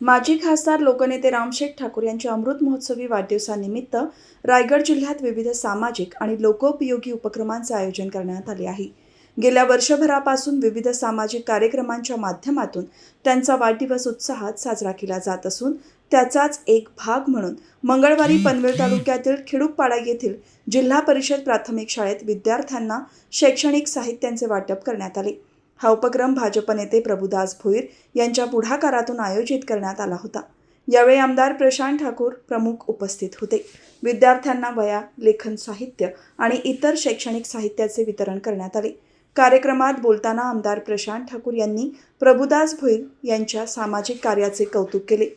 माजी खासदार लोकनेते रामशेठ ठाकूर यांच्या अमृत महोत्सवी वाढदिवसानिमित्त रायगड जिल्ह्यात विविध सामाजिक आणि लोकोपयोगी उपक्रमांचे आयोजन करण्यात आले आहे। गेल्या वर्षभरापासून विविध सामाजिक कार्यक्रमांच्या माध्यमातून त्यांचा वाढदिवस उत्साहात साजरा केला जात असून त्याचाच एक भाग म्हणून मंगळवारी पनवेल तालुक्यातील खिडूकपाडा येथील जिल्हा परिषद प्राथमिक शाळेत विद्यार्थ्यांना शैक्षणिक साहित्याचे वाटप करण्यात आले। हा उपक्रम भाजप नेते प्रभुदास भोईर यांच्या पुढाकारातून आयोजित करण्यात आला होता। यावेळी आमदार प्रशांत ठाकूर प्रमुख उपस्थित होते। विद्यार्थ्यांना वह्या, लेखन साहित्य आणि इतर शैक्षणिक साहित्याचे वितरण करण्यात आले। कार्यक्रमात बोलताना आमदार प्रशांत ठाकूर यांनी प्रभुदास भोईर यांच्या सामाजिक कार्याचे कौतुक केले।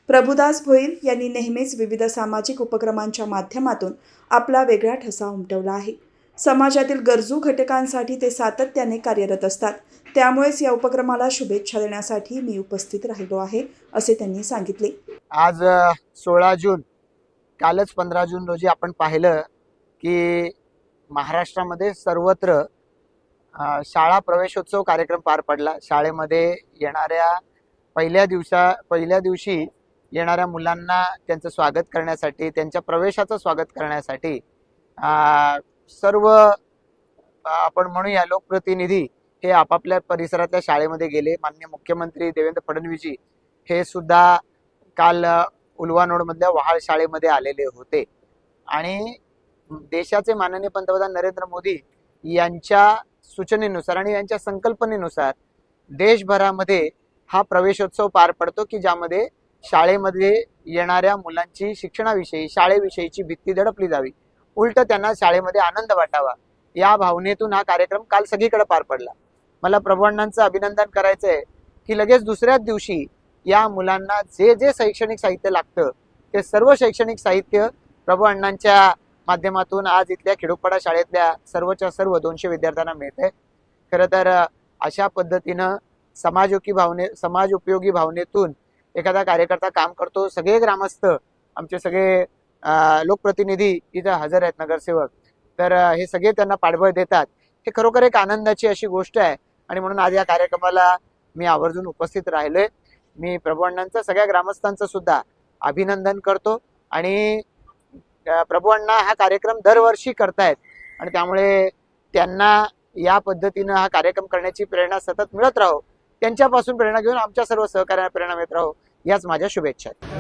प्रभुदास भोईर यांनी नेहमीच विविध सामाजिक उपक्रमांच्या माध्यमातून आपला वेगळा ठसा उमटवला आहे। समाजातील गरजू घटकांसाठी ते सातत्याने कार्यरत असतात। त्यामुळेच या उपक्रमाला शुभेच्छा देण्यासाठी मी उपस्थित राहिलो आहे, असे त्यांनी सांगितले। आज 16 जून, कालच 15 जून रोजी आपण पाहिलं की महाराष्ट्रामध्ये सर्वत्र शाळा प्रवेशोत्सव कार्यक्रम पार पडला। शाळेमध्ये येणाऱ्या पहिल्या दिवशी येणाऱ्या मुलांना त्यांचं स्वागत करण्यासाठी, त्यांच्या प्रवेशाचं स्वागत करण्यासाठी सर्व आपण म्हणूया लोकप्रतिनिधी हे आपापल्या परिसरातल्या शाळेमध्ये गेले। माननीय मुख्यमंत्री देवेंद्र फडणवीसजी हे सुद्धा काल उलवानोडमधल्या वहाळ शाळेमध्ये आलेले होते आणि देशाचे माननीय पंतप्रधान नरेंद्र मोदी यांच्या सूचनेनुसार आणि यांच्या संकल्पनेनुसार देशभरामध्ये हा प्रवेशोत्सव पार पडतो की ज्यामध्ये शाळेमध्ये येणाऱ्या मुलांची शिक्षणाविषयी, शाळेविषयीची भीती दडपली जावी, उलट त्यांना शाळेमध्ये आनंद वाटावा, या भावनेतून हा कार्यक्रम काल सगळीकडे पार पडला। मला प्रभूअण्णांचं अभिनंदन करायचं आहे की लगेच दुसऱ्याच दिवशी या मुलांना जे जे शैक्षणिक साहित्य लागतं ते सर्व शैक्षणिक साहित्य प्रभूअण्णांच्या माध्यमातून आज इथल्या खिडूकपाडा शाळेतल्या सर्वच्या सर्व 200 विद्यार्थ्यांना मिळते। खरं तर अशा पद्धतीनं समाज उपयोगी भावनेतून एखादा कार्यकर्ता काम करतो। सगळे ग्रामस्थ, आमचे सगळे लोकप्रतिनिधी इथं हजर आहेत, नगरसेवक, तर हे सगळे त्यांना पाठबळ देतात। हे खरोखर एक आनंदाची अशी गोष्ट आहे आणि म्हणून आज या कार्यक्रमाला मी आवर्जून उपस्थित राहिलोय। मी प्रभूअण्णांचं, सगळ्या ग्रामस्थांचं सुद्धा अभिनंदन करतो आणि प्रभूअण्णा हा कार्यक्रम दरवर्षी करतायत आणि त्यामुळे त्यांना या पद्धतीनं हा कार्यक्रम करण्याची प्रेरणा सतत मिळत राहो, त्यांच्यापासून प्रेरणा घेऊन आमच्या सर्व सहकार्यांना प्रेरणा मिळत राहो, याच माझ्या शुभेच्छा आहेत।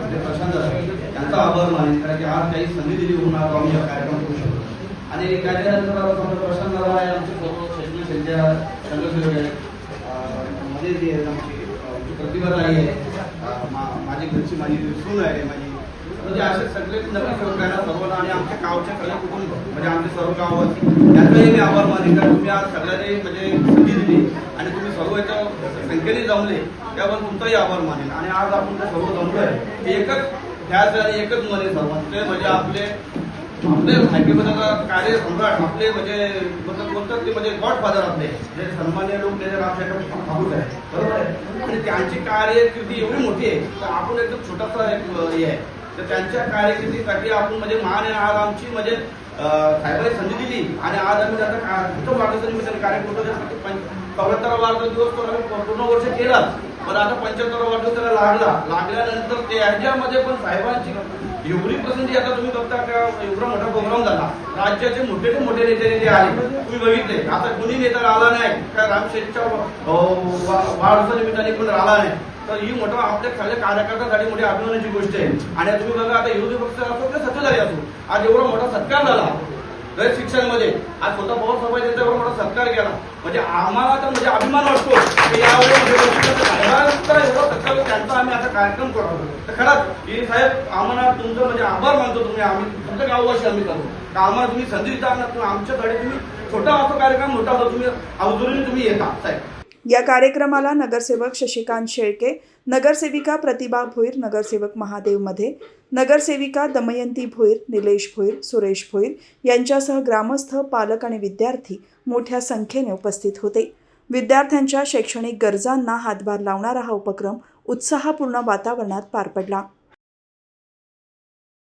त्यांचा आभार मानेन कारण की आज काही संधी दिली म्हणून आज आम्ही हा कार्यक्रम करू शकतो आणि त्याच्यानंतर आपण प्रशांत दादा आहे, आमचे सर्व शैक्षणिक संध्या संघटक आहेत, मध्ये जी आहे आमची प्रतिभा आहे, माझी घरची माझी सून आहे, माझी म्हणजे असे सगळे नगरसेवकांना सर्वांना आणि आमच्या गावच्या सगळ्या कुटुंब म्हणजे आमचे सर्व गाव यांचाही मी आभार मानेन कारण तुम्ही आज सगळ्यांनी म्हणजे संधी दिली आणि तुम्ही सर्व याच्या संख्येने जमले त्याबद्दल तुमचाही आभार मानेन। आणि आज आपण ते सर्व जमलोय एकच ध्यास आणि एकच मने सर्वांचे म्हणजे आपले माहितीबद्दल कार्य सम्राट आपले म्हणजे बोलतात ते म्हणजे गॉडफादर आपले जे सन्मान्य लोक त्याचे रामशेठ ठाकूर आहे, बरोबर आहे, आणि त्यांची कार्यकिर्दी एवढी मोठी आहे तर आपण एकदम छोटासा एक हे आहे, तर त्यांच्या कार्यकिर्दीसाठी आपण म्हणजे मान आहे। आज आमची म्हणजे साहेबांनी संधी दिली आणि आज आम्ही त्याचा वाढदिवसानिमित्ताने कार्यक्रम करतो। 74 वाढदिवस तर आम्ही पूर्ण वर्ष केला, पण आता 75 वाढदिवस त्याला लागल्यानंतर त्याच्यामध्ये पण साहेबांची एवढी पसंती आता तुम्ही बघता का एवढा मोठा प्रोग्राम झाला, राज्याचे मोठे नेते नेते आले, तुम्ही बघितले आता कुणी नेता आला नाही का रामशेठच्या वाढदिवसानिमित्ताने पण आला नाही, तर ही मोठा आपल्या सगळ्या कार्यकर्त्यांसाठी मोठी अभिमानाची गोष्ट आहे। आणि तुम्ही बघा आता विरोधी पक्ष असो किंवा सत्ताधारी असो, आज एवढा मोठा सत्कार झाला गैर शिक्षणमध्ये, आज स्वतः पवार साहेब यांचा एवढा मोठा सत्कार केला म्हणजे आम्हाला तर म्हणजे अभिमान वाटतो की यावेळेस एवढा सत्कार त्यांचा आम्ही आता कार्यक्रम करतो। तर खरंच की साहेब आम्हाला तुमचं म्हणजे आभार मानतो, आम्ही तुमच्या गाववाशी आम्ही करतो तर आम्हाला तुम्ही संधी देता, आमच्याकडे तुम्ही छोटा असा कार्यक्रम मोठा होता, तुम्ही अवधूरीने तुम्ही येता साहेब। या कार्यक्रमाला नगरसेवक शशिकांत शेळके, नगरसेविका प्रतिभा भोईर, नगरसेवक महादेव मधे, नगरसेविका दमयंती भोईर, निलेश भोईर, सुरेश भोईर यांच्यासह ग्रामस्थ, पालक आणि विद्यार्थी मोठ्या संख्येने उपस्थित होते। विद्यार्थ्यांच्या शैक्षणिक गरजांना हातभार लावणारा हा उपक्रम उत्साहपूर्ण वातावरणात पार पडला।